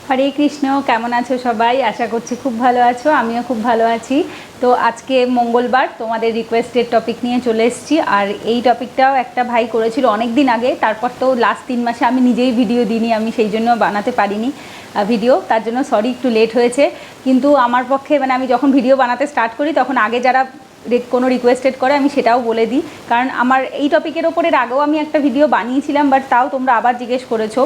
হরে কৃষ্ণ। কেমন আছো সবাই? আশা করছি খুব ভালো আছো, আমিও খুব ভালো আছি। তো আজকে মঙ্গলবার তোমাদের রিকোয়েস্টেড টপিক নিয়ে চলে এসেছি। আর এই টপিকটাও একটা ভাই করেছিল অনেক দিন আগে, তারপর তো লাস্ট 3 মাসে আমি নিজেই ভিডিও দিইনি, আমি সেই জন্য বানাতে পারিনি ভিডিও, তার জন্য সরি, একটু লেট হয়েছে। কিন্তু আমার পক্ষে আমি যখন ভিডিও বানাতে স্টার্ট করি তখন আগে যারা কোনো রিকোয়েস্টেড করে আমি সেটাও বলে দিই, কারণ আমার এই টপিকের ওপরে আগেও আমি একটা ভিডিও বানিয়েছিলাম, বাট তাও তোমরা আবার জিজ্ঞেস করেছো।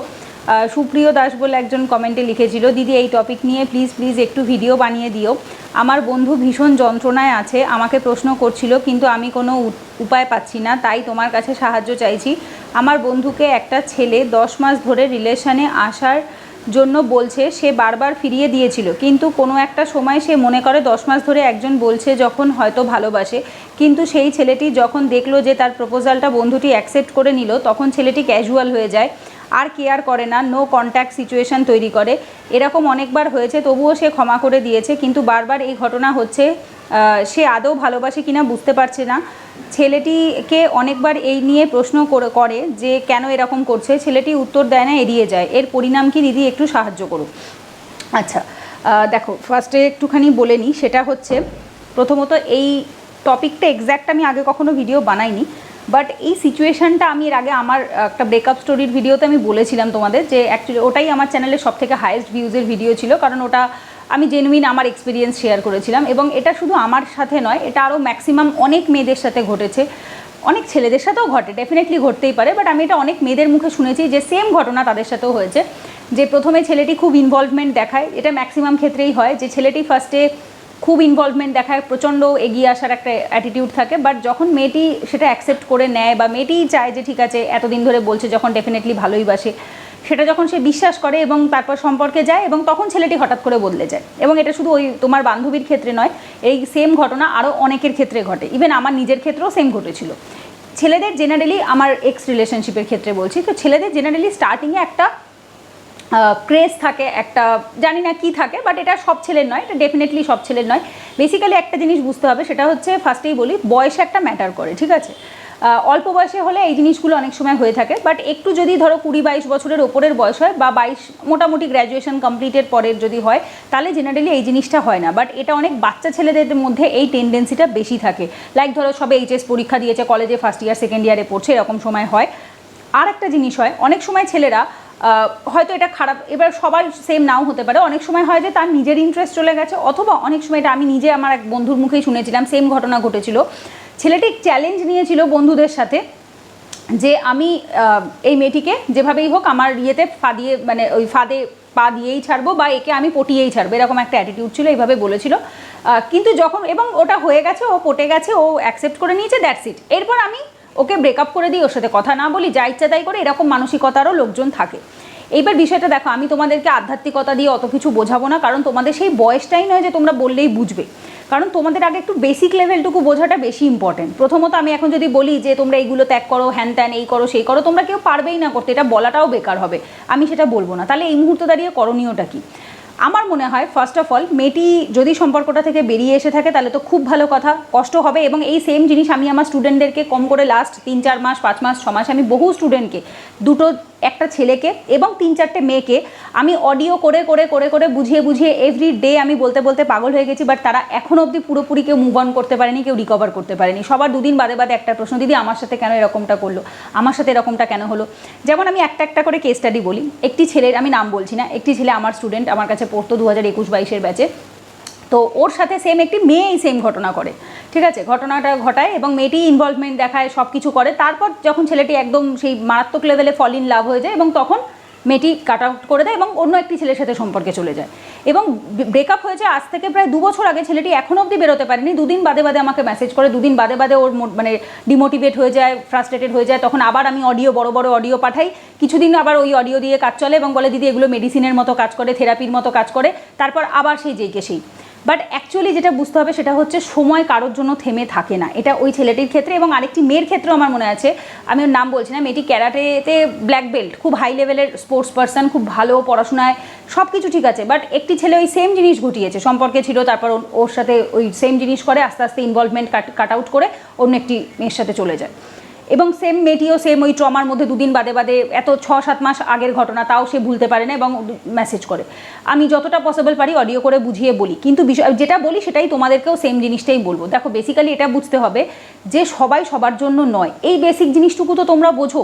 সুপ্রিয় দাস বলে একজন কমেন্টে লিখেছিল, দিদি এই টপিক নিয়ে প্লিজ একটু ভিডিও বানিয়ে দিও। আমার বন্ধু ভীষণ যন্ত্রণায় আছে, আমাকে প্রশ্ন করছিল কিন্তু আমি কোনো উপায় পাচ্ছি না, তাই তোমার কাছে সাহায্য চাইছি। আমার বন্ধুকে একটা ছেলে 10 মাস ধরে রিলেশনে আসার জন্য বলছে, সে বারবার ফিরিয়ে দিয়েছিল, কিন্তু কোনো একটা সময় সে মনে করে 10 মাস ধরে একজন বলছে যখন হয়তো ভালোবাসে, কিন্তু সেই ছেলেটি যখন দেখলো যে তার প্রপোজালটা বন্ধুটি অ্যাকসেপ্ট করে নিল, তখন ছেলেটি ক্যাজুয়াল হয়ে যায়, আর কেয়ার করে না, নো কন্ট্যাক্ট সিচুয়েশান তৈরি করে। এরকম অনেকবার হয়েছে, তবুও সে ক্ষমা করে দিয়েছে, কিন্তু বারবার এই ঘটনা হচ্ছে। সে আদৌ ভালোবাসে কিনা বুঝতে পারছে না। ছেলেটিকে অনেকবার এই নিয়ে প্রশ্ন করে যে কেন এরকম করছে, ছেলেটি উত্তর দেয় না, এড়িয়ে যায়। এর পরিণাম কি দিদি, একটু সাহায্য করুন। আচ্ছা, দেখো, ফার্স্টে একটুখানি বলে নিই, সেটা হচ্ছে প্রথমত এই টপিকটা এক্স্যাক্ট আমি আগে কখনো ভিডিও বানাইনি, বাট এই সিচুয়েশানটা আমি এর আগে আমার একটা ব্রেকআপ স্টোরির ভিডিওতে আমি বলেছিলাম তোমাদের, যে অ্যাকচুয়ালি ওটাই আমার চ্যানেলের সবথেকে হাইয়েস্ট ভিউজের ভিডিও ছিল, কারণ ওটা আমি জেনুইন আমার এক্সপিরিয়েন্স শেয়ার করেছিলাম। এবং এটা শুধু আমার সাথে নয়, এটা আরও ম্যাক্সিমাম অনেক মেয়েদের সাথে ঘটেছে, অনেক ছেলেদের সাথেও ঘটে, ডেফিনেটলি ঘটতেই পারে, বাট আমি এটা অনেক মেয়েদের মুখে শুনেছি যে সেম ঘটনা তাদের সাথেও হয়েছে। যে প্রথমে ছেলেটি খুব ইনভলভমেন্ট দেখায়, এটা ম্যাক্সিমাম ক্ষেত্রেই হয়, যে ছেলেটি ফার্স্টে খুব ইনভলভমেন্ট দেখায়, প্রচণ্ড এগিয়ে আসার একটা অ্যাটিটিউড থাকে, বাট যখন মেয়েটি সেটা অ্যাকসেপ্ট করে নেয় বা মেয়েটিই চায় যে ঠিক আছে এতদিন ধরে বলছে যখন ডেফিনেটলি ভালোই বাসে, সেটা যখন সে বিশ্বাস করে এবং তারপর সম্পর্কে যায়, এবং তখন ছেলেটি হঠাৎ করে বদলে যায়। এবং এটা শুধু ওই তোমার বান্ধবীর ক্ষেত্রে নয়, এই সেম ঘটনা আরও অনেকের ক্ষেত্রে ঘটে, ইভেন আমার নিজের ক্ষেত্রেও সেম ঘটেছিল। ছেলেদের জেনারেলি, আমার এক্স রিলেশনশিপের ক্ষেত্রে বলছি, তো ছেলেদের জেনারেলি স্টার্টিংয়ে একটা ক্রেজ থাকে, একটা জানি না কি থাকে, বাট এটা সব ছেলের নয়, এটা ডেফিনেটলি সব ছেলের নয়। বেসিক্যালি একটা জিনিস বুঝতে হবে, সেটা হচ্ছে ফার্স্টেই বলি, বয়স একটা ম্যাটার করে, ঠিক আছে? অল্প বয়সে হলে এই জিনিসগুলো অনেক সময় হয়ে থাকে, বাট একটু যদি ধরো 20-22 বছরের ওপরের বয়স হয়, বা 22 মোটামুটি গ্র্যাজুয়েশন কমপ্লিটের পরের যদি হয়, তাহলে জেনারেলি এই জিনিসটা হয় না। বাট এটা অনেক বাচ্চা ছেলেদের মধ্যে এই টেন্ডেন্সিটা বেশি থাকে, লাইক ধরো সবে এইচএস পরীক্ষা দিয়েছে, কলেজে ফার্স্ট ইয়ার সেকেন্ড ইয়ারে পড়ছে, এরকম সময় হয়। আর একটা জিনিস হয়, অনেক সময় ছেলেরা হয়তো এটা খারাপ, এবার সবার সেম নাও হতে পারে, অনেক সময় হয় যে তার নিজের ইন্টারেস্ট চলে গেছে, অথবা অনেক সময়, এটা আমি নিজে আমার এক বন্ধুর মুখেই শুনেছিলাম, সেম ঘটনা ঘটেছিল। ছেলেটি চ্যালেঞ্জ নিয়েছিল বন্ধুদের সাথে যে আমি এই মেয়েটিকে যেভাবেই হোক আমার ইয়েতে ফাঁদিয়ে, ওই ফাঁদে পা দিয়েই ছাড়বো, বা একে আমি পটিয়েই ছাড়বো, এরকম একটা অ্যাটিটিউড ছিল, এইভাবে বলেছিল। কিন্তু যখন, এবং ওটা হয়ে গেছে, ও পটে গেছে, ও অ্যাকসেপ্ট করে নিয়েছে, দ্যাটস ইট। এরপর আমি ওকে ব্রেকআপ করে দিই, ওর সাথে কথা না বলি, যা ইচ্ছা তাই করে, এরকম মানসিকতারও লোকজন থাকে। এইবার বিষয়টা দেখো, আমি তোমাদেরকে আধ্যাত্মিকতা দিয়ে অত কিছু বোঝাবো না, কারণ তোমাদের সেই বয়সটাই নয় যে তোমরা বললেই বুঝবে, কারণ তোমাদের আগে একটু বেসিক লেভেলটুকু বোঝাটা বেশি ইম্পর্টেন্ট। প্রথমত আমি এখন যদি বলি যে তোমরা এইগুলো ত্যাগ করো, হ্যান ত্যান, এই করো সেই করো, তোমরা কেউ পারবেই না করতে, এটা বলাটাও বেকার হবে, আমি সেটা বলবো না। তাহলে এই মুহূর্তে দাঁড়িয়ে করণীয়টা কী? আমার মনে হয় ফার্স্ট অফ অল, মেয়েটি যদি সম্পর্কটা থেকে বেরিয়ে এসে থাকে তাহলে তো খুব ভালো কথা, কষ্ট হবে। এবং এই সেম জিনিস আমি আমার স্টুডেন্টদেরকে কম করে লাস্ট 3-4 মাস, 5 মাস, 6 মাস, আমি বহু স্টুডেন্টকে, একটা ছেলেকে এবং 3-4টে মেয়েকে আমি অডিও করে করে করে করে বুঝিয়ে এভরি ডে আমি বলতে বলতে পাগল হয়ে গেছি, বাট তারা এখনও অবধি পুরোপুরি কেউ মুভ অন করতে পারেনি, কেউ রিকভার করতে পারেনি। সবার 2 দিন বাদে বাদে একটা প্রশ্ন, দিদি আমার সাথে কেন এরকমটা করলো, আমার সাথে এরকমটা কেন হলো। যেমন আমি একটা করে কেস স্টাডি বলি, একটি ছেলের, আমি নাম বলছি না, একটি ছেলে আমার স্টুডেন্ট, আমার কাছে পড়তো 2021-22 ব্যাচে। তো ওর সাথে সেম একটি মেয়েই সেম ঘটনা করে, ঠিক আছে, ঘটনাটা ঘটায় এবং মেয়েটি ইনভলভমেন্ট দেখায়, সব কিছু করে। তারপর যখন ছেলেটি একদম সেই মারাত্মক লেভেলে ফল ইন লাভ হয়ে যায়, এবং তখন মেয়েটি কাট আউট করে দেয় এবং অন্য একটি ছেলের সাথে সম্পর্কে চলে যায়। এবং ব্রেকআপ হয়েছে আজ থেকে প্রায় 2 বছর আগে, ছেলেটি এখনও অবধি বেরোতে পারেনি। 2 দিন বাদে বাদে আমাকে মেসেজ করে, 2 দিন বাদে বাদে ওর ডিমোটিভেট হয়ে যায়, ফ্রাস্ট্রেটেড হয়ে যায়, তখন আবার আমি বড় বড় অডিও পাঠাই, কিছুদিন আবার ওই অডিও দিয়ে কাজ চলে এবং বলে দিদি এগুলো মেডিসিনের মতো কাজ করে, থেরাপির মতো কাজ করে, তারপর আবার সেই যেইকে সেই। বাট অ্যাকচুয়ালি যেটা বুঝতে হবে সেটা হচ্ছে সময় কারোর জন্য থেমে থাকে না, এটা ওই ছেলেটির ক্ষেত্রে। এবং আরেকটি মেয়ের ক্ষেত্রেও আমার মনে আছে, আমি ওর নাম বলছি না, মেয়েটি ক্যারাটেতে ব্ল্যাক বেল্ট, খুব হাই লেভেলের স্পোর্টস পার্সন, খুব ভালো পড়াশোনায়, সব কিছু ঠিক আছে, বাট একটি ছেলে ওই সেম জিনিস ঘটিয়েছে, সম্পর্কে ছিল, তারপর ওর সাথে ওই সেম জিনিস করে, আস্তে আস্তে ইনভলভমেন্ট কাট আউট করে অন্য একটি মেয়ের সাথে চলে যায়। এবং সেম মেয়েটিও সেম ওই ট্রমার মধ্যে দুদিন বাদে বাদে এত 6-7 মাস আগের ঘটনা তাও সে ভুলতে পারে না এবং মেসেজ করে। আমি যতটা পসিবল পারি অডিও করে বুঝিয়ে বলি, কিন্তু বিষয় যেটা বলি সেটাই তোমাদেরকেও সেম জিনিসটাই বলবো। দেখো বেসিক্যালি এটা বুঝতে হবে যে সবাই সবার জন্য নয়, এই বেসিক জিনিসটুকু তো তোমরা বোঝো।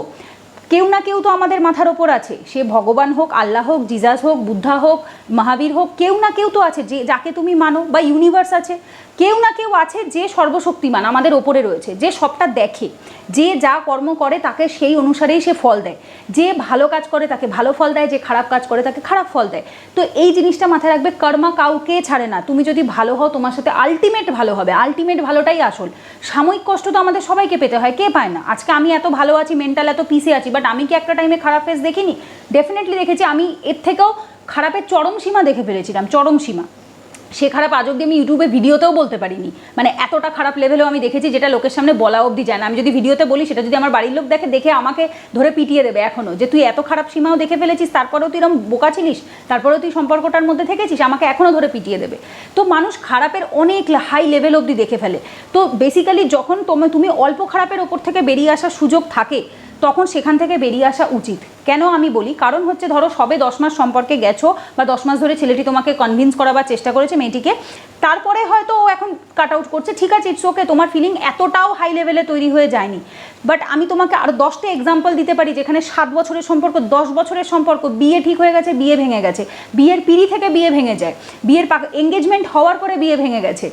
কেউ না কেউ তো আমাদের মাথার ওপর আছে, সে ভগবান হোক, আল্লাহ হোক, জিজাস হোক, বুদ্ধা হোক, মহাবীর হোক, কেউ না কেউ তো আছে যে যাকে তুমি মানো, বা ইউনিভার্স আছে, কেউ না কেউ আছে যে সর্বশক্তিমান আমাদের ওপরে রয়েছে, যে সবটা দেখে, যে যা কর্ম করে তাকে সেই অনুসারেই সে ফল দেয়, যে ভালো কাজ করে তাকে ভালো ফল দেয়, যে খারাপ কাজ করে তাকে খারাপ ফল দেয়। তো এই জিনিসটা মাথায় রাখবে, কর্মা কাউকে ছাড়ে না। তুমি যদি ভালো হও তোমার সাথে আলটিমেট ভালো হবে, আলটিমেট ভালোটাই আসল। সাময়িক কষ্ট তো আমাদের সবাইকে পেতে হয়, কে পায় না? আজকে আমি এত ভালো আছি, মেন্টাল এত পিসে আছি, বাট আমি কি একটা টাইমে খারাপ ফেস দেখিনি? ডেফিনেটলি দেখেছি। আমি এর থেকেও খারাপের চরম সীমা দেখে ফেলেছিলাম, চরম সীমা। সে খারাপ আজ অব্দি আমি ইউটিউবে ভিডিওতেও বলতে পারিনি, মানে এতটা খারাপ লেভেলেও আমি দেখেছি যেটা লোকের সামনে বলা অবধি যায় না। আমি যদি ভিডিওতে বলি সেটা যদি আমার বাড়ির লোক দেখে আমাকে ধরে পিটিয়ে দেবে এখনও, যে তুই এত খারাপ সীমাও দেখে ফেলেছিস, তারপরেও তুই এরকম বোকা ছিলিস, তারপরেও তুই সম্পর্কটার মধ্যে থেকেছিস, আমাকে এখনও ধরে পিটিয়ে দেবে। তো মানুষ খারাপের অনেক হাই লেভেল অবধি দেখে ফেলে। তো বেসিক্যালি যখন তুমি অল্প খারাপের ওপর থেকে বেরিয়ে আসার সুযোগ থাকে তখন সেখান থেকে বেরিয়ে আসা উচিত। কেন আমি বলি, কারণ হচ্ছে ধরো সবে 10 মাস সম্পর্কে গেছো, বা 10 মাস ধরে ছেলেটি তোমাকে কনভিন্স করাবার চেষ্টা করেছে মেয়েটিকে, তারপরে হয়তো ও এখন কাট আউট করছে, ঠিক আছে, ইটস ওকে, তোমার ফিলিং এতটাও হাই লেভেলে তৈরি হয়ে যায়নি। বাট আমি তোমাকে আরও 10টা এক্সাম্পল দিতে পারি যেখানে 7 বছরের সম্পর্ক, 10 বছরের সম্পর্ক, বিয়ে ঠিক হয়ে গেছে, বিয়ে ভেঙে গেছে, বিয়ের পিঁড়ি থেকে বিয়ে ভেঙে যায়, বিয়ের এঙ্গেজমেন্ট হওয়ার পরে বিয়ে ভেঙে গেছে,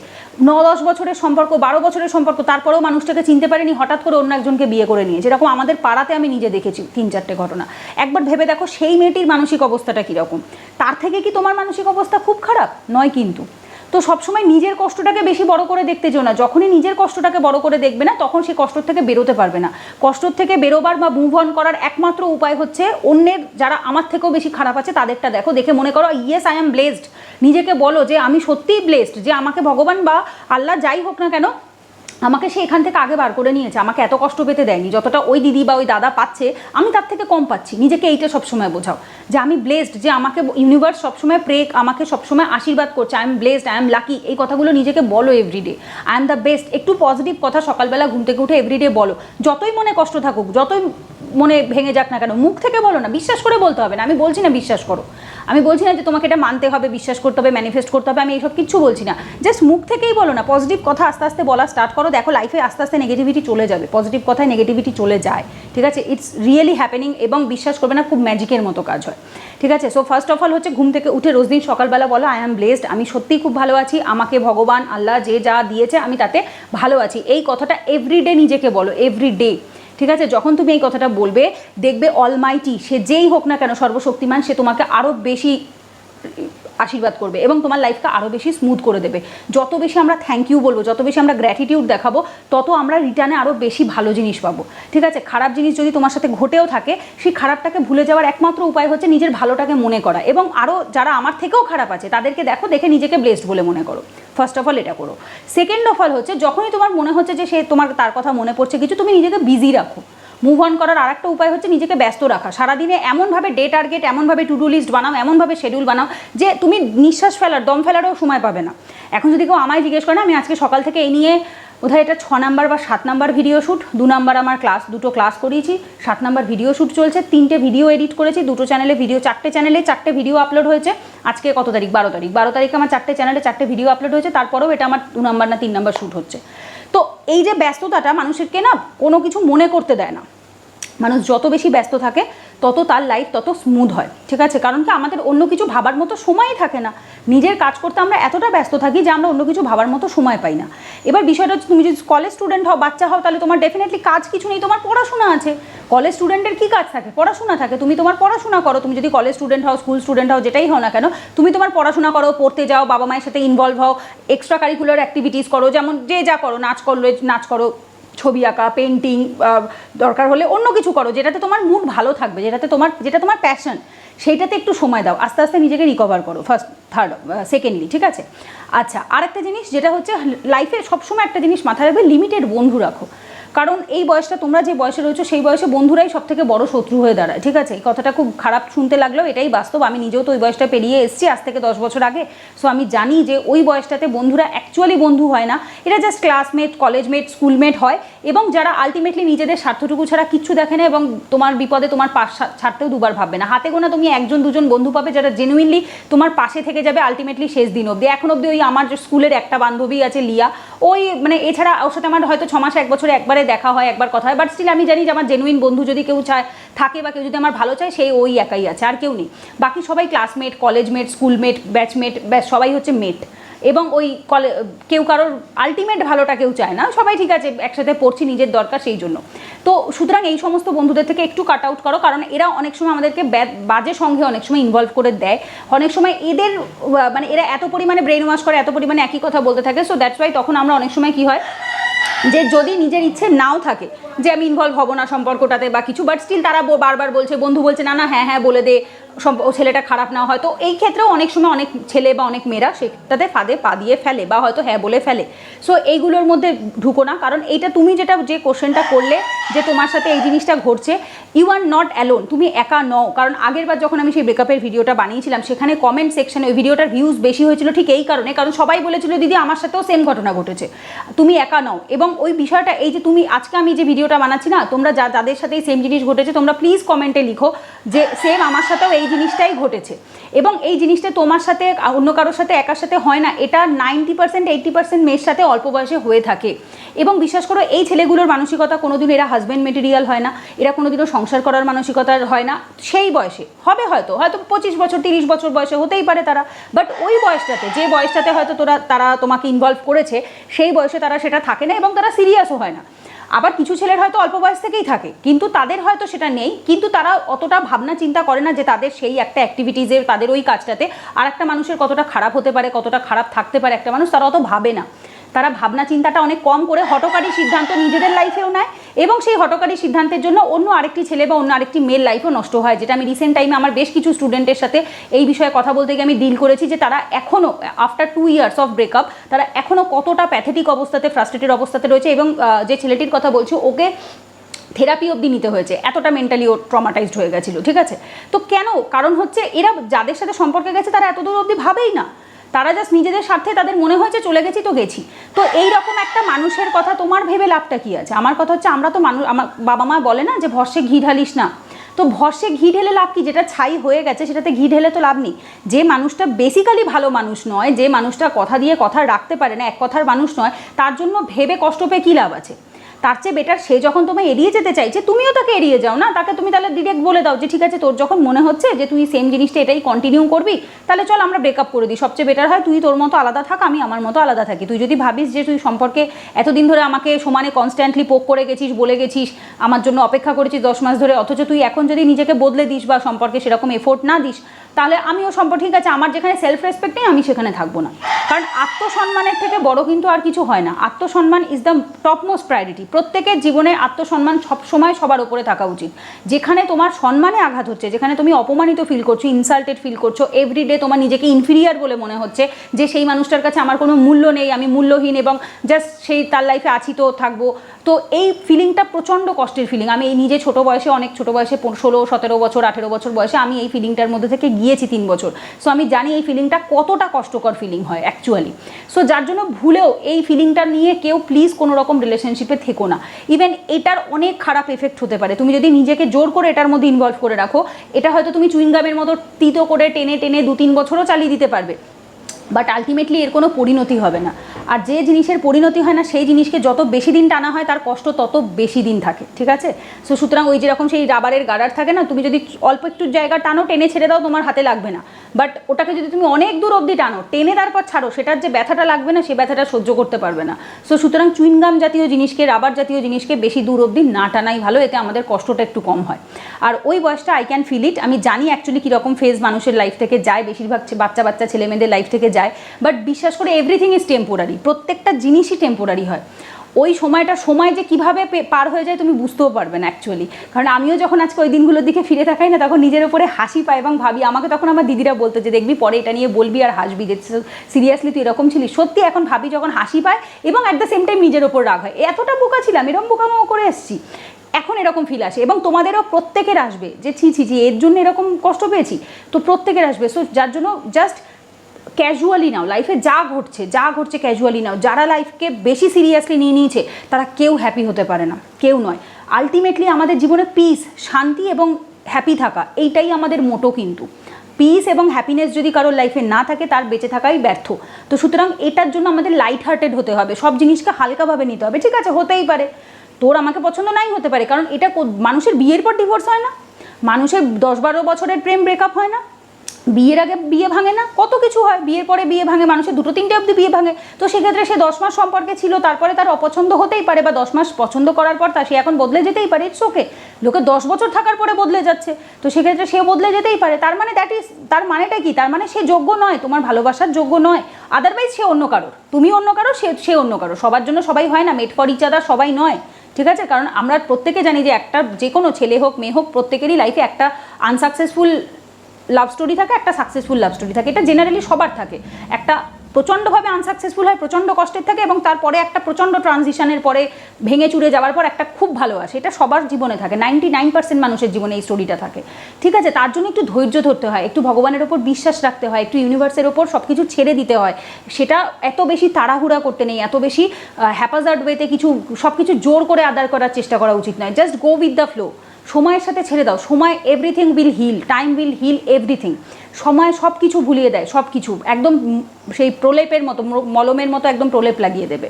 9-10 বছরের সম্পর্ক, 12 বছরের সম্পর্ক, তারপরেও মানুষটাকে চিনতে পারেনি, হঠাৎ করে অন্য একজনকে বিয়ে করে নিয়ে, যেরকম আমাদের পাড়াতে আমি নিজে দেখেছি 3-4টে ঘটনা। একবার ভেবে দেখো সেই মেয়েটির মানসিক অবস্থাটা কীরকম। তার থেকে কি তোমার মানসিক অবস্থা খুব খারাপ নয় কিন্তু। তো সবসময় নিজের কষ্টটাকে বেশি বড় করে দেখতে যেও না। যখনই নিজের কষ্টটাকে বড় করে দেখবে না তখন সেই কষ্ট থেকে বেরোতে পারবে না। কষ্ট থেকে বেরোবার বা মুভ অন করার একমাত্র উপায় হচ্ছে অন্যের, যারা আমার থেকেও বেশি খারাপ আছে তাদেরটা দেখো, দেখে মনে করো ইয়েস আই অ্যাম ব্লেসড। নিজেকে বলো যে আমি সত্যিই ব্লেসড, যে আমাকে ভগবান বা আল্লাহ যাই হোক না কেন আমাকে সে এখান থেকে আগে বার করে নিয়েছে, আমাকে এত কষ্ট পেতে দেয়নি। যতটা ওই দিদি বা ওই দাদা পাচ্ছে আমি তার থেকে কম পাচ্ছি। নিজেকে এইটা সবসময় বোঝাও যে আমি ব্লেসড, যে আমাকে ইউনিভার্স সবসময় আমাকে সবসময় আশীর্বাদ করছে, I am blessed, I am lucky. এই কথাগুলো নিজেকে বলো everyday. I am the best, একটু পজিটিভ কথা সকালবেলা ঘুম থেকে উঠে এভরিডে বলো। যতই মনে কষ্ট থাকুক, যতই মনে ভেঙে যাক না কেন, মুখ থেকে বলো না, বিশ্বাস করে বলতে হবে না। আমি বলছি না বিশ্বাস করো, আমি বলছি না যে তোমাকে এটা মানতে হবে, বিশ্বাস করতে হবে, ম্যানিফেস্ট করতে হবে, আমি এইসব কিচ্ছু বলছি না। জাস্ট মুখ থেকেই বলো না, পজিটিভ কথা আস্তে আস্তে বলা স্টার্ট করো। দেখো লাইফে আস্তে আস্তে নেগেটিভিটি চলে যাবে, পজিটিভ কথায় নেগেটিভিটি চলে যায়, ঠিক আছে? ইটস রিয়েলি হ্যাপেনিং, এবং বিশ্বাস করবে না খুব ম্যাজিকের মতো কাজ হয়, ঠিক আছে? সো ফার্স্ট অফ অল হচ্ছে ঘুম থেকে উঠে রোজ দিন সকালবেলা বলো আই অ্যাম ব্লেসড, আমি সত্যিই খুব ভালো আছি, আমাকে ভগবান আল্লাহ যে যা দিয়েছে আমি তাতে ভালো আছি। এই কথাটা এভরিডে নিজেকে বলো, এভরিডে, ঠিক আছে? যখন তুমি এই কথাটা বলবে দেখবে অলমাইটি, সে যেই হোক না কেন, সর্বশক্তিমান, সে তোমাকে আরও বেশি আশীর্বাদ করবে এবং তোমার লাইফকে আরও বেশি স্মুথ করে দেবে। যত বেশি আমরা থ্যাংক ইউ বলবো, যত বেশি আমরা গ্র্যাটিটিউড দেখাবো, তত আমরা রিটার্নে আরও বেশি ভালো জিনিস পাবো, ঠিক আছে? খারাপ জিনিস যদি তোমার সাথে ঘটেও থাকে, সেই খারাপটাকে ভুলে যাওয়ার একমাত্র উপায় হচ্ছে নিজের ভালোটাকে মনে করা, এবং আরও যারা আমার থেকেও খারাপ আছে তাদেরকে দেখো, দেখে নিজেকে ব্লেসড বলে মনে করো। ফার্স্ট অফ অল এটা করো। সেকেন্ড অফ অল হচ্ছে যখনই তোমার মনে হচ্ছে যে সে তোমার তার কথা মনে পড়ছে কিছু, তুমি নিজেকে বিজি রাখো। মুভ অন করার আরেকটা উপায় হচ্ছে নিজেকে ব্যস্ত রাখা। সারাদিনে এমনভাবে ডে টার্গেট, এমনভাবে টু ডু লিস্ট বানাও, এমনভাবে শিডিউল বানাও যে তুমি নিঃশ্বাস ফেলার, দম ফেলারও সময় পাবে না। এখন যদি কেউ আমায় জিজ্ঞেস করে না, আমি আজকে সকাল থেকে এই নিয়ে বোধহয় এটা 6 নাম্বার বা 7 নাম্বার ভিডিও শ্যুট, 2 নাম্বার আমার দুটো ক্লাস করিয়েছি, 7 নাম্বার ভিডিও শ্যুট চলছে, 3টে ভিডিও এডিট করেছি, 2টো চ্যানেলে ভিডিও, 4টে চ্যানেলে 4টে ভিডিও আপলোড হয়েছে। আজকে কত তারিখ? 12 তারিখে আমার 4টে চ্যানেলে 4টে ভিডিও আপলোড হয়েছে, তারপরেও এটা আমার 2 নাম্বার না 3 নাম্বার শ্যুট হচ্ছে। তো এই যে ব্যস্ততাটা মানুষকে না কোনো কিছু মনে করতে দেয় না। মানুষ যত বেশি ব্যস্ত থাকে তত তার লাইফ তত স্মুথ হয়, ঠিক আছে? কারণ কি আমাদের অন্য কিছু ভাবার মতো সময়ই থাকে না। নিজের কাজ করতে আমরা এতটা ব্যস্ত থাকি যে আমরা অন্য কিছু ভাবার মতো সময় পাই না। এবার বিষয়টা হচ্ছে, তুমি যদি কলেজ স্টুডেন্ট হও, বাচ্চা হও, তাহলে তোমার ডেফিনেটলি কাজ কিছু নেই, তোমার পড়াশোনা আছে। কলেজ স্টুডেন্টের কী কাজ থাকে? পড়াশোনা থাকে। তুমি তোমার পড়াশোনা করো। তুমি যদি কলেজ স্টুডেন্ট হও, স্কুল স্টুডেন্ট হও, যেটাই হও না কেন, তুমি তোমার পড়াশোনা করো, পড়তে যাও, বাবা মায়ের সাথে ইনভলভ হও, এক্সট্রা কারিকুলার অ্যাক্টিভিটিস করো, যেমন যে যা করো, নাচ করো, ছবি আঁকা, পেন্টিং, দরকার হলে অন্য কিছু করো, যেটাতে তোমার মুড ভালো থাকবে, যেটা তোমার প্যাশন, সেইটাতে একটু সময় দাও। আস্তে আস্তে নিজেকে রিকভার করো, সেকেন্ডলি, ঠিক আছে? আচ্ছা, আরেকটা জিনিস যেটা হচ্ছে লাইফে সবসময় একটা জিনিস মাথায় রাখবে, লিমিটেড বন্ধু রাখো। কারণ এই বয়সটা তোমরা যে বয়সে রয়েছো সেই বয়সে বন্ধুরাই সব থেকে বড় শত্রু হয়ে দাঁড়ায়, ঠিক আছে? এই কথাটা খুব খারাপ শুনতে লাগলেও এটাই বাস্তব। আমি নিজেও তো ওই বয়সটা পেরিয়ে এসেছি আজ থেকে 10 বছর আগে। সো আমি জানি যে ওই বয়সটাতে বন্ধুরা অ্যাকচুয়ালি বন্ধু হয় না, এরা জাস্ট ক্লাসমেট, কলেজমেট, স্কুলমেট হয়, এবং যারা আলটিমেটলি নিজেদের স্বার্থটুকু ছাড়া কিচ্ছু দেখে না এবং তোমার বিপদে তোমার পাশ ছাড়তেও দুবার ভাববে না। হাতে গোনা তুমি 1-2 বন্ধু পাবে যারা জেনুইনলি তোমার পাশে থেকে যাবে আলটিমেটলি শেষ দিন অবধি। এখন অবধি ওই আমার স্কুলের একটা বান্ধবী আছে লিয়া, ওই মানে এছাড়া ওর সাথে আমার হয়তো 6 মাসে 1 বছরে একবারে দেখা হয়, একবার কথা হয়, বাট স্টিল আমি জানি যে আমার জেনুইন বন্ধু যদি কেউ চায় থাকে বা কেউ যদি আমার ভালো চায় সেই ওই একাই আছে, আর কেউ নেই। বাকি সবাই ক্লাসমেট, কলেজমেট, স্কুলমেট, ব্যাচমেট, ব্যাস সবাই হচ্ছে মেট। এবং ওই কেউ কারোর আলটিমেট ভালোটা কেউ চায় না, সবাই ঠিক আছে একসাথে পড়ছি নিজের দরকার সেই জন্য। তো সুতরাং এই সমস্ত বন্ধুদের থেকে একটু কাট আউট করো, কারণ এরা অনেক সময় আমাদেরকে বাজে সঙ্গে অনেক সময় ইনভলভ করে দেয়। অনেক সময় এদের মানে এরা এত পরিমাণে ব্রেন ওয়াশ করে, এত পরিমাণে একই কথা বলতে থাকে। সো দ্যাটস ওয়াই তখন আমরা অনেক সময় কী হয় যে যদি নিজের ইচ্ছে নাও থাকে যে আমি ইনভলভ হব না সম্পর্কটাতে বা কিছু, বাট স্টিল তারা বারবার বলছে, বন্ধু বলছে না না হ্যাঁ হ্যাঁ বলে দে, ছেলেটা খারাপ না হয়। তো এই ক্ষেত্রেও অনেক সময় অনেক ছেলে বা অনেক মেয়েরা সেটাতে ফাঁদে পা দিয়ে ফেলে বা হয়তো হ্যাঁ বলে ফেলে। সো এইগুলোর মধ্যে ঢুকো না, কারণ এইটা তুমি যে কোশ্চেনটা করলে যে তোমার সাথে এই জিনিসটা ঘটছে, ইউ আর নট অ্যালোন, তুমি একা নও। কারণ আগের বার যখন আমি সেই ব্রেকআপের ভিডিওটা বানিয়েছিলাম সেখানে কমেন্ট সেকশনে ওই ভিডিওটার ভিউজ বেশি হয়েছিল ঠিক এই কারণে, কারণ সবাই বলেছিল দিদি আমার সাথেও সেম ঘটনা ঘটেছে, তুমি একা নও। এবং ওই বিষয়টা এই যে তুমি আজকে আমি যে ভিডিওটা বানাচ্ছি না, তোমরা যাদের সাথে এই সেম জিনিস ঘটেছে তোমরা প্লিজ কমেন্টে লিখো যে সেম আমার সাথেও এই জিনিসটাই ঘটেছে, এবং এই জিনিসটা তোমার সাথে অন্য কারোর সাথে একার সাথে হয় না, এটা 90% 80% মেয়ের সাথে অল্প বয়সে হয়ে থাকে। এবং বিশ্বাস করো এই ছেলেগুলোর মানসিকতা কোনোদিন এরা হাজব্যান্ড মেটেরিয়াল হয় না, এরা কোনোদিনও সংসার করার মানসিকতার হয় না। সেই বয়সে হবে হয়তো 25 বছর 30 বছর বয়সে হতেই পারে তারা, বাট ওই বয়সটাতে যে বয়সটাতে হয়তো তারা তোমাকে ইনভলভ করেছে সেই বয়সে তারা সেটা থাকে না এবং তারা সিরিয়াসও হয় না। আবার কিছু ছেলের হয়তো অল্প বয়স থেকেই থাকে কিন্তু তাদের হয়তো সেটা নেই, কিন্তু তারা অতটা ভাবনা চিন্তা করে না যে তাদের সেই একটা অ্যাক্টিভিটিসের তাদের ওই কাজটাতে আর একটা মানুষের কতটা খারাপ হতে পারে, কতটা খারাপ থাকতে পারে একটা মানুষ, তারা অত ভাবে না। তারা ভাবনা চিন্তাটা অনেক কম করে হঠকারী সিদ্ধান্ত নিজেদের লাইফেও নেয় এবং সেই হঠকারী সিদ্ধান্তের জন্য অন্য আরেকটি ছেলে বা অন্য আরেকটি মেয়ের লাইফও নষ্ট হয়, যেটা আমি রিসেন্ট টাইমে আমার বেশ কিছু স্টুডেন্টের সাথে এই বিষয়ে কথা বলতে গিয়ে আমি ডিল করেছি যে তারা এখনও আফটার 2 ইয়ার্স অফ ব্রেকআপ তারা এখনও কতটা প্যাথেটিক অবস্থাতে, ফ্রাস্ট্রেটেড অবস্থাতে রয়েছে। এবং যে ছেলেটির কথা বলছি ওকে থেরাপি অবধি নিতে হয়েছে, এতটা মেন্টালি ও ট্রমাটাইজড হয়ে গেছিলো, ঠিক আছে? তো কেন? কারণ হচ্ছে এরা যাদের সাথে সম্পর্কে গেছে তারা এতদূর অবধি ভাবেই না, তারা জাস্ট নিজেদের স্বার্থে তাদের মনে হয়েছে চলে গেছি তো গেছি। তো এইরকম একটা মানুষের কথা তোমার ভেবে লাভটা কী আছে? আমার কথা হচ্ছে আমরা তো আমার বাবা মা বলে না যে ভরসে ঘি ঢালিস না, তো ভরসে ঘি ঢেলে লাভ কি? যেটা ছাই হয়ে গেছে সেটাতে ঘি ঢেলে তো লাভ নেই। যে মানুষটা বেসিক্যালি ভালো মানুষ নয়, যে মানুষটা কথা দিয়ে কথা রাখতে পারে না, এক কথার মানুষ নয়, তার জন্য ভেবে কষ্ট পেয়ে কী লাভ আছে? তার চেয়ে বেটার সে যখন তোমায় এড়িয়ে যেতে চাইছে তুমিও তাকে এড়িয়ে যাও না, তাকে তুমি তাহলে ডিরেক্ট বলে দাও যে ঠিক আছে তোর যখন মনে হচ্ছে যে তুই সেম জিনিসটা এটাই কন্টিনিউ করবি তাহলে চল আমরা ব্রেকআপ করে দিই, সবচেয়ে বেটার হয় তুই তোর মতো আলাদা থাক, আমি আমার মতো আলাদা থাকি। তুই যদি ভাবিস যে তুই সম্পর্কে এতদিন ধরে আমাকে সমানে কনস্ট্যান্টলি পোক করে গেছিস, বলে গেছিস, আমার জন্য অপেক্ষা করেছিস 10 মাস ধরে, অথচ তুই এখন যদি নিজেকে বদলে দিস বা সম্পর্কে সেরকম এফোর্ট না দিস, তাহলে আমিও সম্পর্ক ঠিক আছে, আমার যেখানে সেলফ রেসপেক্ট নেই আমি সেখানে থাকবো না। কারণ আত্মসম্মানের থেকে বড় কিন্তু আর কিছু হয় না। আত্মসম্মান is the top most priority. প্রত্যেকের জীবনে আত্মসম্মান সবসময় সবার উপরে থাকা উচিত। যেখানে তোমার সম্মানে আঘাত হচ্ছে, যেখানে তুমি অপমানিত ফিল করছো, ইনসাল্টেড ফিল করছো, এভরিডে তোমার নিজেকে ইনফিরিয়ার বলে মনে হচ্ছে যে সেই মানুষটার কাছে আমার কোনো মূল্য নেই, আমি মূল্যহীন এবং জাস্ট সেই তার লাইফে আছি তো থাকবো, তো এই ফিলিংটা প্রচণ্ড কষ্টের ফিলিং। আমি এই নিজে ছোটো বয়সে, অনেক ছোটো বয়সে 16, 17 বছর, 18 বছর বয়সে আমি এই ফিলিংটার মধ্যে থেকে গিয়েছি 3 বছর। সো আমি জানি এই ফিলিংটা কতটা কষ্টকর ফিলিং হয় অ্যাকচুয়ালি। সো যার জন্য ভুলেও এই ফিলিংটা নিয়ে কেউ প্লিজ কোনো রকম রিলেশনশিপে থেকো না। ইভেন এটার অনেক খারাপ এফেক্ট হতে পারে। তুমি যদি নিজেকে জোর করে এটার মধ্যে ইনভলভ করে রাখো, এটা হয়তো তুমি চুইংগামের মতো তিতো করে টেনে টেনে 2-3 বছরও চালিয়ে দিতে পারবে, বাট আলটিমেটলি এর কোনো পরিণতি হবে না। আর যে জিনিসের পরিণতি হয় না সেই জিনিসকে যত বেশি দিন টানা হয় তার কষ্ট তত বেশি দিন থাকে, ঠিক আছে? সো সুতরাং ওই যেরকম সেই রাবারের গার্ডার থাকে না, তুমি যদি অল্প একটু জায়গা টানো, টেনে ছেড়ে দাও, তোমার হাতে লাগবে না, বাট ওটাকে যদি তুমি অনেক দূর অবধি টানো, টেনে তারপর ছাড়ো, সেটার যে ব্যথাটা লাগবে না সে ব্যথাটা সহ্য করতে পারবে না। সো সুতরাং চুইংগাম জাতীয় জিনিসকে, রাবার জাতীয় জিনিসকে বেশি দূর অবধি না টানাই ভালো, এতে আমাদের কষ্টটা একটু কম হয়। আর ওই বয়সটা আই ক্যান ফিল ইট, আমি জানি অ্যাকচুয়ালি কীরকম ফেজ মানুষের লাইফ থেকে যায়, বেশিরভাগ বাচ্চা ছেলেমেয়েদের লাইফ থেকে যায়, বাট বিশ্বাস করে এভরিথিং ইজ টেম্পোরারি, প্রত্যেকটা জিনিসই টেম্পোরারি হয়। ওই সময় যে কীভাবে পার হয়ে যায় তুমি বুঝতেও পারবে না অ্যাকচুয়ালি। কারণ আমিও যখন আজকে ওই দিনগুলোর দিকে ফিরে তাকাই না, তখন নিজের ওপরে হাসি পায় এবং ভাবি, আমাকে তখন আমার দিদিরা বলতো যে দেখবি পরে এটা নিয়ে বলবি আর হাসবি, যে সিরিয়াসলি তুই এরকম ছিলি। সত্যি এখন ভাবি যখন হাসি পায় এবং অ্যাট দ্য সেম টাইম নিজের ওপর রাগ হয়, এতটা বোকা ছিলাম, এরকম বোকামো করে এসেছি। এখন এরকম ফিল আসে এবং তোমাদেরও প্রত্যেকের আসবে যে ছি এর জন্য এরকম কষ্ট পেয়েছি, তো প্রত্যেকের আসবে। সো যার জন্য জাস্ট ক্যাজুয়ালি নাও, লাইফে যা ঘটছে ক্যাজুয়ালি নাও। যারা লাইফকে বেশি সিরিয়াসলি নিয়ে নিয়েছে তারা কেউ হ্যাপি হতে পারে না, কেউ নয়। আলটিমেটলি আমাদের জীবনে পিস, শান্তি এবং হ্যাপি থাকা, এইটাই আমাদের মোটো। কিন্তু পিস এবং হ্যাপিনেস যদি কারোর লাইফে না থাকে তার বেঁচে থাকাই ব্যর্থ। তো সুতরাং এটার জন্য আমাদের লাইট হার্টেড হতে হবে, সব জিনিসকে হালকাভাবে নিতে হবে। ঠিক আছে, হতেই পারে তোর আমাকে পছন্দ নাই হতে পারে, কারণ এটা মানুষের বিয়ের পর ডিভোর্স হয় না, মানুষের 10-12 বছরের প্রেম ব্রেকআপ হয় না, বিয়ের আগে বিয়ে ভাঙে না, কত কিছু হয়, বিয়ের পরে বিয়ে ভাঙে, মানুষের 2-3টে অবধি বিয়ে ভাঙে। তো সেক্ষেত্রে সে 10 মাস সম্পর্কে ছিল, তারপরে তার অপছন্দ হতেই পারে, বা 10 মাস পছন্দ করার পর সে এখন বদলে যেতেই পারে, ইটস ওকে। লোকে 10 বছর থাকার পরে বদলে যাচ্ছে, তো সেক্ষেত্রে সে বদলে যেতেই পারে। তার মানে তার মানেটা কি? তার মানে সে যোগ্য নয়, তোমার ভালোবাসার যোগ্য নয়। আদারওয়াইজ সে অন্য কারোর, তুমি অন্য কারো, সে অন্য কারো। সবার জন্য সবাই হয় না, মেড ফর ইচ আদার সবাই নয়। ঠিক আছে, কারণ আমরা প্রত্যেকে জানি যে একটা যে কোনো ছেলে হোক মেয়ে হোক, প্রত্যেকেরই লাইফে একটা আনসাকসেসফুল লাভ স্টোরি থাকে, একটা সাকসেসফুল লাভ স্টোরি থাকে। এটা জেনারেলি সবার থাকে। একটা প্রচণ্ডভাবে আনসাকসেসফুল হয়, প্রচণ্ড কষ্টের থাকে, এবং তারপরে একটা প্রচণ্ড ট্রানজিশনের পরে ভেঙে চুরে যাওয়ার পর একটা খুব ভালো আসে। এটা সবার জীবনে থাকে, 99% মানুষের জীবনে এই স্টোরিটা থাকে। ঠিক আছে, তার জন্য একটু ধৈর্য ধরতে হয়, একটু ভগবানের ওপর বিশ্বাস রাখতে হয়, একটু ইউনিভার্সের ওপর সব কিছু ছেড়ে দিতে হয়। সেটা এত বেশি তাড়াহুড়া করতে নেই, এত বেশি হ্যাপাজার্ড ওয়েতে সব কিছু জোর করে আদার করার চেষ্টা করা উচিত নয়। Just go with the flow, সময়ের সাথে ছেড়ে দাও। সময় everything will heal, time will heal everything. সময় সব কিছু ভুলিয়ে দেয়, সব কিছু একদম সেই প্রলেপের মতো, মলমের মতো একদম প্রলেপ লাগিয়ে দেবে,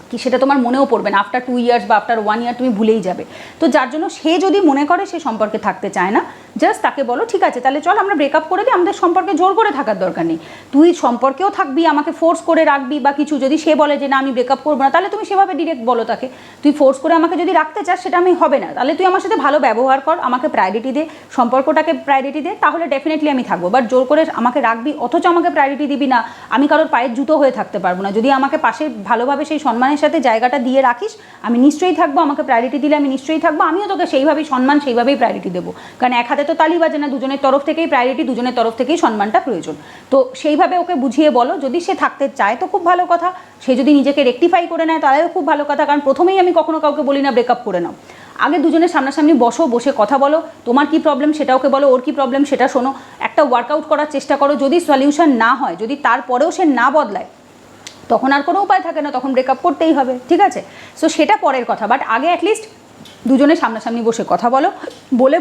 কি সেটা তোমার মনেও পড়বে না। আফটার 2 ইয়ার্স বা আফটার 1 ইয়ার তুমি ভুলেই যাবে। তো যার জন্য সে যদি মনে করে সে সম্পর্কে থাকতে চায় না, জাস্ট তাকে বলো ঠিক আছে তাহলে চল আমরা ব্রেকআপ করে দিই, আমাদের সম্পর্কে জোর করে থাকার দরকার নেই। তুই সম্পর্কেও থাকবি, আমাকে ফোর্স করে রাখবি বা কিছু, যদি সে বলে যে না আমি ব্রেকআপ করবো না, তাহলে তুমি সেভাবে ডিরেক্ট বলো তাকে, তুই ফোর্স করে আমাকে যদি রাখতে চাস সেটা আমি হবে না, তাহলে তুই আমার সাথে ভালো ব্যবহার কর, আমাকে প্রায়োরিটি দে, সম্পর্কটাকে প্রায়োরিটি দে, তাহলে ডেফিনেটলি আমি থাকবো। বাট জোর করে আমাকে রাখবি অথচ আমাকে প্রায়োরিটি দিবি না, আমি কারোর পায়ের জুতো হয়ে থাকতে পারবো না। যদি আমাকে পাশে ভালোভাবে সেই সম্মানের সাথে জায়গাটা দিয়ে রাখিস, আমি নিশ্চয়ই থাকবো, আমাকে প্রায়োরিটি দিলে আমি নিশ্চয়ই থাকবো, আমিও তোকে সেইভাবেই সম্মান, সেইভাবেই প্রায়োরিটি দেবো। কারণ এক হাতে তো তালি বাজে না, দুজনের তরফ থেকেই প্রায়োরিটি, দুজনের তরফ থেকেই সম্মানটা প্রয়োজন। তো সেইভাবে ওকে বুঝিয়ে বলো, যদি সে থাকতে চায় তো খুব ভালো কথা, সে যদি নিজেকে রেকটিফাই করে নেয় তাহলেও খুব ভালো কথা। কারণ প্রথমেই আমি কখনো কাউকে বলি না ব্রেকআপ করে নাও, আগে দুজনের সামনাসামনি বসে কথা বলো, তোমার কি প্রবলেম সেটা ওকে বলো, ওর কি প্রবলেম সেটা শোনো, একটা ওয়ার্কআউট করার চেষ্টা করো। যদি সলিউশন না হয়, যদি তারপরেও সে না বদলায়, তখন আর কোনো উপায় থাকে না, তখন ব্রেকআপ করতেই হবে। ঠিক আছে, সো সেটা পরের কথা, বাট আগে অ্যাটলিস্ট দুজনে সামনাসামনি বসে কথা বলো,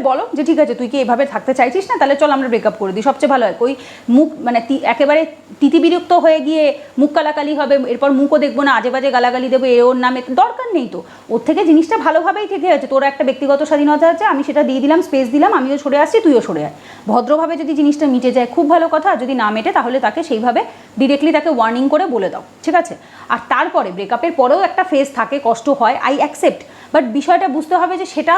বলো যে ঠিক আছে তুই কি এভাবে থাকতে চাইছিস না, তাহলে চল আমরা ব্রেকআপ করে দিই, সবচেয়ে ভালো হয়। ওই মুখ মানে একেবারে তিতিবিরক্ত হয়ে গিয়ে মুখ কালাকালি হবে, এরপর মুখও দেখবো না, আজে বাজে গালাগালি দেবো, ওর নামে দরকার নেই। তো ওর থেকে জিনিসটা ভালোভাবেই থেকে আছে, তোর একটা ব্যক্তিগত স্বাধীনতা আছে, আমি সেটা দিয়ে দিলাম, স্পেস দিলাম, আমিও সরে আসছি, তুইও সরে আয়। ভদ্রভাবে যদি জিনিসটা মিটে যায় খুব ভালো কথা, যদি না মেটে তাহলে তাকে সেইভাবে ডিরেক্টলি তাকে ওয়ার্নিং করে বলে দাও। ঠিক আছে, আর তারপরে ব্রেকআপের পরেও একটা ফেজ থাকে, কষ্ট হয়, আই অ্যাকসেপ্ট, বাট বিষয়টা বুঝতে হবে যে সেটা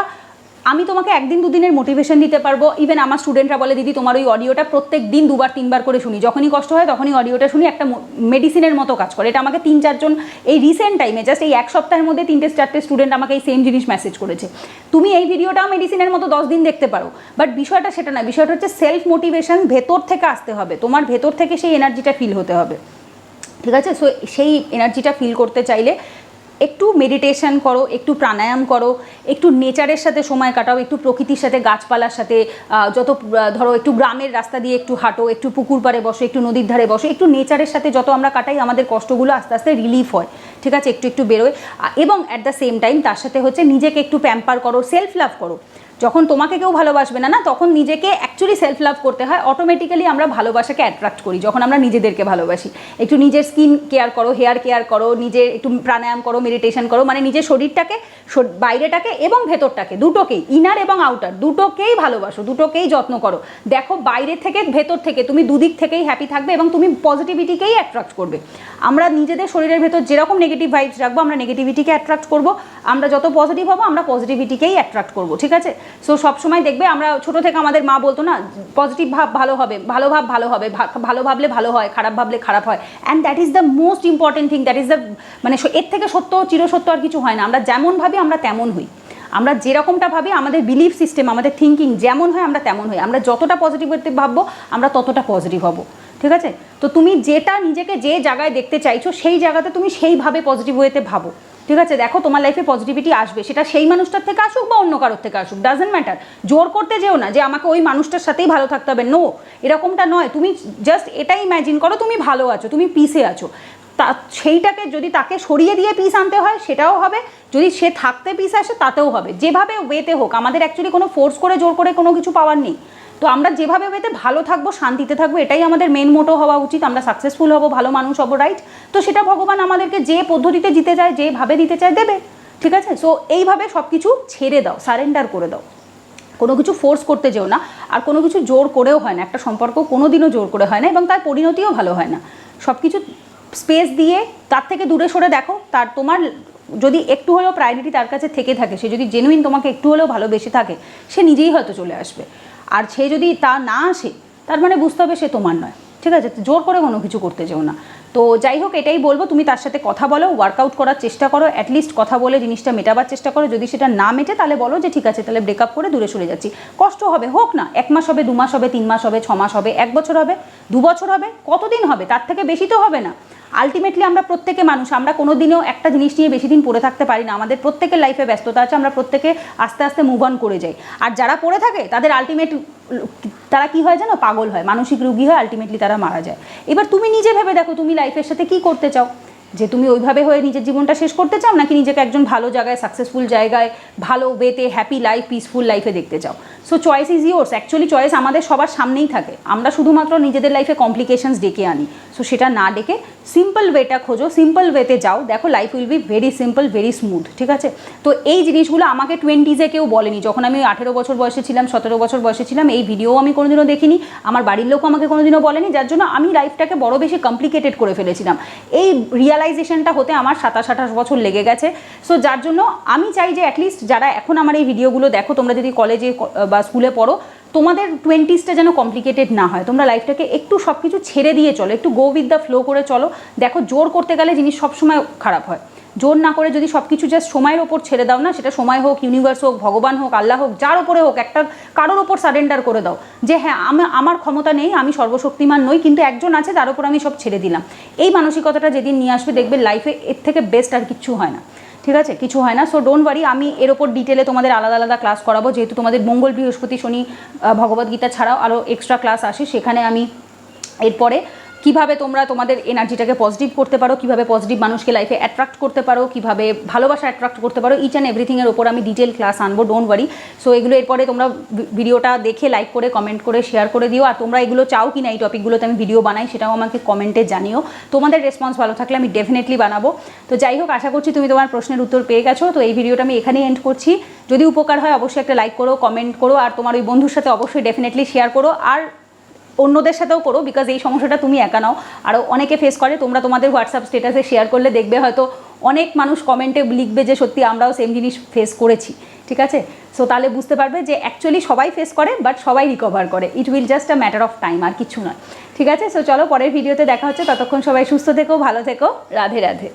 আমি তোমাকে 1-2 দিনের মোটিভেশন দিতে পারবো। ইভেন আমার স্টুডেন্টরা বলে দিদি তোমার ওই অডিওটা প্রত্যেক দিন 2-3 বার করে শুনি, যখনই কষ্ট হয় তখনই অডিওটা শুনি, একটা মেডিসিনের মতো কাজ করে। এটা আমাকে 3-4 জন এই রিসেন্ট টাইমে, জাস্ট এই 1 সপ্তাহের মধ্যে 3-4টে স্টুডেন্ট আমাকে এই সেম জিনিস মেসেজ করেছে, তুমি এই ভিডিওটাও মেডিসিনের মতো 10 দিন দেখতে পারো। বাট বিষয়টা সেটা না, বিষয়টা হচ্ছে সেলফ মোটিভেশন, ভেতর থেকে আসতে হবে, তোমার ভেতর থেকে সেই এনার্জিটা ফিল হতে হবে। ঠিক আছে, সো সেই এনার্জিটা ফিল করতে চাইলে একটু মেডিটেশন করো, একটু প্রাণায়াম করো, একটু নেচারের সাথে সময় কাটাও, একটু প্রকৃতির সাথে, গাছপালার সাথে, যত ধরো একটু গ্রামের রাস্তা দিয়ে একটু হাঁটো, একটু পুকুর পাড়ে বসো, একটু নদীর ধারে বসো, একটু নেচারের সাথে যত আমরা কাটাই আমাদের কষ্টগুলো আস্তে আস্তে রিলিফ হয়। ঠিক আছে, একটু বেরোয়, এবং অ্যাট দ্য সেম টাইম তার সাথে হচ্ছে নিজেকে একটু প্যাম্পার করো, সেলফ লাভ করো। যখন তোমাকে কেউ ভালোবাসবে না, তখন নিজেকে অ্যাকচুয়ালি সেলফ লাভ করতে হয়। অটোমেটিক্যালি আমরা ভালোবাসাকে অ্যাট্রাক্ট করি যখন আমরা নিজেদেরকে ভালোবাসি। একটু নিজের স্কিন কেয়ার করো, হেয়ার কেয়ার করো, নিজের একটু প্রাণায়াম করো, মেডিটেশন করো, মানে নিজের শরীরটাকে, বাইরেটাকে এবং ভেতরটাকে, দুটোকেই, ইনার এবং আউটার দুটোকেই ভালোবাসো, দুটোকেই যত্ন করো। দেখো বাইরে থেকে ভেতর থেকে তুমি দুদিক থেকেই হ্যাপি থাকবে এবং তুমি পজিটিভিটিকেই অ্যাট্রাক্ট করবে। আমরা নিজেদের শরীরের ভেতর যেরকম নেগেটিভ ভাইবস রাখবো, আমরা নেগেটিভিটিকে অ্যাট্রাক্ট করবো, আমরা যত পজিটিভ হবো আমরা পজিটিভিটিকেই অ্যাট্রাক্ট করবো। ঠিক আছে, সো সবসময় দেখবে, আমরা ছোটো থেকে আমাদের মা বলতো না পজিটিভ ভাব ভালো হবে, ভালো ভাব ভালো হবে, ভালো ভাবলে ভালো হয়, খারাপ ভাবলে খারাপ হয়, and that is the most important thing, that is the মানে এর থেকে সত্য চিরসত্য আর কিছু হয় না। আমরা যেমন ভাবি আমরা তেমন হই, আমরা যেরকমটা ভাবি আমাদের বিলিফ সিস্টেম, আমাদের থিঙ্কিং যেমন হয় আমরা তেমন হই। আমরা যতটা পজিটিভ ভাববো আমরা ততটা পজিটিভ হব, ঠিক আছে? তো তুমি যেটা নিজেকে যে জায়গায় দেখতে চাইছো সেই জায়গাতে তুমি সেইভাবে পজিটিভ ওয়েতে ভাবো, ঠিক আছে? দেখো তোমার লাইফে পজিটিভিটি আসবে, সেটা সেই মানুষটার থেকে আসুক বা অন্য কারোর থেকে আসুক, ডাজেন্ট ম্যাটার। জোর করতে যেও না যে আমাকে ওই মানুষটার সাথেই ভালো থাকতে হবে, নো, এরকমটা নয়। তুমি জাস্ট এটাই ইম্যাজিন করো তুমি ভালো আছো, তুমি পিসে আছো, তা সেইটাকে যদি তাকে সরিয়ে দিয়ে পিস আনতে হয় সেটাও হবে, যদি সে থাকতে পিস আসে তাতেও হবে, যেভাবে ওয়েতে হোক। আমাদের অ্যাকচুয়ালি কোনো ফোর্স করে জোর করে কোনো কিছু পাওয়ার নেই। তো আমরা যেভাবে ওয়েতে ভালো থাকবো, শান্তিতে থাকবো, এটাই আমাদের মেন মোটো হওয়া উচিত। আমরা সাকসেসফুল হবো, ভালো মানুষ হবো, রাইট? তো সেটা ভগবান আমাদেরকে যে পদ্ধতিতে দিতে চায়, যেভাবে দিতে চায় দেবে, ঠিক আছে? সো এইভাবে সব কিছু ছেড়ে দাও, সারেন্ডার করে দাও, কোনো কিছু ফোর্স করতে যেও না, আর কোনো কিছু জোর করেও হয় না। একটা সম্পর্ক কোনো দিনও জোর করে হয় না এবং তার পরিণতিও ভালো হয় না। সব কিছু স্পেস দিয়ে তার থেকে দূরে সরে দেখো, তার তোমার যদি একটু হলেও প্রায়োরিটি তার কাছে থেকে থাকে, সে যদি জেনুইন তোমাকে একটু হলেও ভালোবেসে থাকে, সে নিজেই হয়তো চলে আসবে। আর সে যদি তা না আসে, তার মানে বুঝতে হবে সে তোমার নয়, ঠিক আছে? জোর করে কোনো কিছু করতে যেও না। তো যাই হোক, এটাই বলবো, তুমি তার সাথে কথা বলো, ওয়ার্কআউট করার চেষ্টা করো, অ্যাটলিস্ট কথা বলে জিনিসটা মেটাবার চেষ্টা করো। যদি সেটা না মেটে তাহলে বলো যে ঠিক আছে, তাহলে ব্রেকআপ করে দূরে সরে যাচ্ছি। কষ্ট হবে, হোক না, 1 মাস হবে, 2 মাস হবে, 3 মাস হবে, 6 মাস হবে, 1 বছর হবে, 2 বছর হবে, কতদিন হবে? তার থেকে বেশি তো হবে না। আলটিমেটলি আমরা প্রত্যেকে মানুষ, আমরা কোনো দিনও একটা জিনিস নিয়ে বেশি দিন পড়ে থাকতে পারি না। আমাদের প্রত্যেকের লাইফে ব্যস্ততা আছে, আমরা প্রত্যেকে আস্তে আস্তে মুভ অন করে যাই। আর যারা পড়ে থাকে তাদের আলটিমেট তারা কি হয় জানো, পাগল হয়, মানসিক রোগী হয়, আলটিমেটলি তারা মারা যায়। এবার তুমি নিজে ভেবে দেখো তুমি লাইফের সাথে কি করতে চাও, যে তুমি ওইভাবে হয়ে নিজের জীবনটা শেষ করতে চাও, নাকি নিজেকে একজন ভালো জায়গায়, সাকসেসফুল জায়গায়, ভালো ওয়েতে, হ্যাপি লাইফ, পিসফুল লাইফে দেখতে চাও। So choice is yours. Actually choice আমাদের সবার সামনেই থাকে, আমরা শুধুমাত্র নিজেদের লাইফে কমপ্লিকেশনস ডেকে আনি। সো সেটা না ডেকে সিম্পল ওয়েটা খোঁজো, সিম্পল ওয়েতে যাও, দেখো life will be very simple, very smooth, ঠিক আছে? তো এই জিনিসগুলো আমাকে 20s কেউ বলেনি। যখন আমি 18 বছর বয়সে ছিলাম, 17 বছর বয়সে ছিলাম, এই ভিডিও আমি কোনোদিনও দেখিনি, আমার বাড়ির লোকও আমাকে কোনোদিনও বলেনি, যার জন্য আমি লাইফটাকে বড় বেশি কমপ্লিকেটেড করে ফেলেছিলাম। এই রিয়ালাইজেশনটা হতে আমার 27-28 বছর লেগে গেছে। সো যার জন্য আমি চাই যে অ্যাটলিস্ট যারা এখন আমার এই ভিডিওগুলো দেখো, তোমরা যদি কলেজে বা স্কুলে পড়ো, তোমাদের 20sটা যেন কমপ্লিকেটেড না হয়। তোমরা লাইফটাকে একটু সব কিছু ছেড়ে দিয়ে চলো, একটু গো উইথ দ্য ফ্লো করে চলো। দেখো জোর করতে গেলে জিনিস সবসময় খারাপ হয়। জোর না করে যদি সব কিছু জাস্ট সময়ের ওপর ছেড়ে দাও না, সেটা সময় হোক, ইউনিভার্স হোক, ভগবান হোক, আল্লাহ হোক, যার ওপরে হোক, একটা কারোর ওপর সারেন্ডার করে দাও যে হ্যাঁ আমার ক্ষমতা নেই, আমি সর্বশক্তিমান নই, কিন্তু একজন আছে তার ওপর আমি সব ছেড়ে দিলাম। এই মানসিকতাটা যেদিন নিয়ে আসবে, দেখবে লাইফে এর থেকে বেস্ট আর কিচ্ছু হয় না, ঠিক আছে? কিছু হয় না। সো ডোন্ট ওয়ারি, আমি এর ওপর ডিটেলে তোমাদের আলাদা আলাদা ক্লাস করাবো, যেহেতু তোমাদের মঙ্গল, বৃহস্পতি, শনি, ভগবদ্গীতা ছাড়াও আরও এক্সট্রা ক্লাস আসে। সেখানে আমি এরপরে কিভাবে তোমরা তোমাদের এনার্জিটাকে পজিটিভ করতে পারো, কিভাবে পজিটিভ মানুষকে লাইফে অ্যাট্রাক্ট করতে পারো, কিভাবে ভালোবাসা অ্যাট্রাক্ট করতে পারো, ইচ অ্যান্ড এভরিথিংয়ের ওপর আমি ডিটেল ক্লাস আনবো, ডোন্ট ওয়ারি। সো এগুলো এরপরে তোমরা ভিডিওটা দেখে লাইক করে, কমেন্ট করে, শেয়ার করে দিও। আর তোমরা এগুলো চাও কি না এই টপিকগুলোতে আমি ভিডিও বানাই, সেটাও আমাকে কমেন্টে জানিও। তোমাদের রেসপন্স ভালো থাকলে আমি ডেফিনেটলি বানাবো। তো যাই হোক, আশা করছি তুমি তোমার প্রশ্নের উত্তর পেয়ে গেছো। তো এই ভিডিওটা আমি এখানেই এন্ড করছি। যদি উপকার হয় অবশ্যই একটা লাইক করো, কমেন্ট করো, আর তোমার ওই বন্ধুর সাথে অবশ্যই ডেফিনেটলি শেয়ার করো, আর অন্যদের সাথেও করো, বিকজ এই সমস্যাটা তুমি একা নাও, আরও অনেকে ফেস করে। তোমরা তোমাদের হোয়াটসঅ্যাপ স্ট্যাটাসে শেয়ার করলে দেখবে হয়তো অনেক মানুষ কমেন্টে লিখবে যে সত্যি আমরাও সেম জিনিস ফেস করেছি, ঠিক আছে? সো তাহলে বুঝতে পারবে যে অ্যাকচুয়ালি সবাই ফেস করে, বাট সবাই রিকভার করে। It will just a matter of time, আর কিছু নয়, ঠিক আছে? সো চলো পরের ভিডিওতে দেখা হচ্ছে। ততক্ষণ সবাই সুস্থ থেকো, ভালো থেকো, রাধে রাধে।